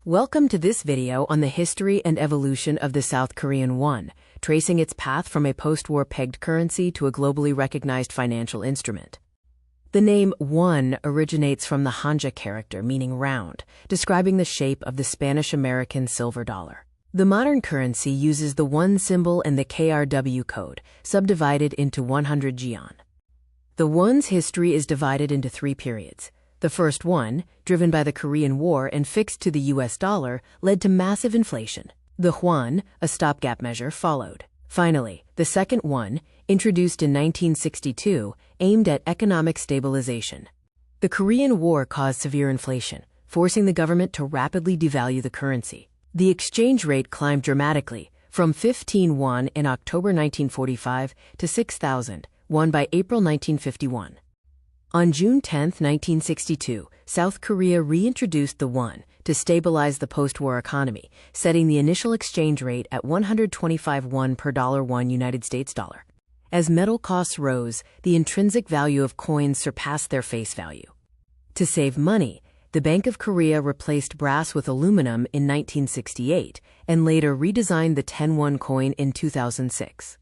Welcome to this video on the history and evolution of the South Korean won, tracing its path from a post-war pegged currency to a globally recognized financial instrument. The name won originates from the Hanja character meaning round, describing the shape of the Spanish-American silver dollar. The modern currency uses the won symbol and the KRW code, subdivided into 100 jeon. The won's history is divided into three periods. The first one, driven by the Korean War and fixed to the US dollar, led to massive inflation. The hwon, a stopgap measure, followed. Finally, the second one, introduced in 1962, aimed at economic stabilization. The Korean War caused severe inflation, forcing the government to rapidly devalue the currency. The exchange rate climbed dramatically, from 15 won in October 1945 to 6,000 won by April 1951. On June 10, 1962, South Korea reintroduced the won to stabilize the post-war economy, setting the initial exchange rate at 125 won per $1 United States dollar. As metal costs rose, the intrinsic value of coins surpassed their face value. To save money, the Bank of Korea replaced brass with aluminum in 1968 and later redesigned the 10 won coin in 2006.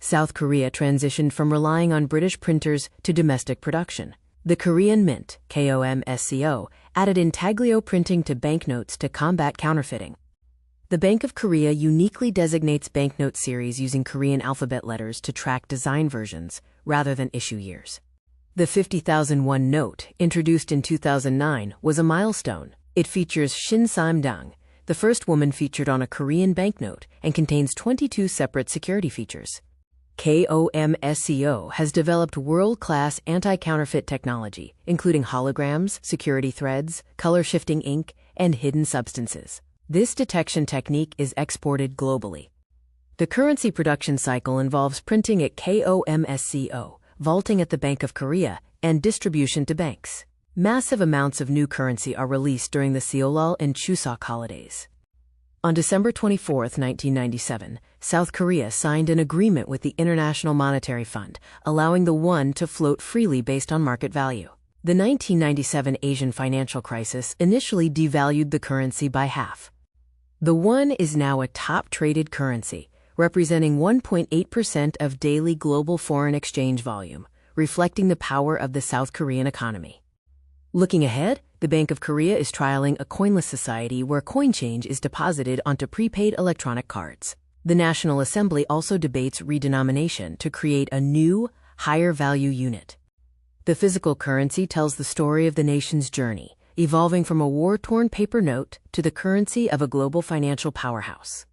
South Korea transitioned from relying on British printers to domestic production. The Korean Mint, KOMSCO, added intaglio printing to banknotes to combat counterfeiting. The Bank of Korea uniquely designates banknote series using Korean alphabet letters to track design versions rather than issue years. The 50,000 won note, introduced in 2009, was a milestone. It features Shin Sam-dang, the first woman featured on a Korean banknote, and contains 22 separate security features. KOMSCO has developed world-class anti-counterfeit technology, including holograms, security threads, color-shifting ink, and hidden substances. This detection technique is exported globally. The currency production cycle involves printing at KOMSCO, vaulting at the Bank of Korea, and distribution to banks. Massive amounts of new currency are released during the Seollal and Chuseok holidays. On December 24, 1997, South Korea signed an agreement with the International Monetary Fund, allowing the won to float freely based on market value. The 1997 Asian financial crisis initially devalued the currency by half. The won is now a top-traded currency, representing 1.8% of daily global foreign exchange volume, reflecting the power of the South Korean economy. Looking ahead, the Bank of Korea is trialing a coinless society where coin change is deposited onto prepaid electronic cards. The National Assembly also debates redenomination to create a new, higher-value unit. The physical currency tells the story of the nation's journey, evolving from a war-torn paper note to the currency of a global financial powerhouse.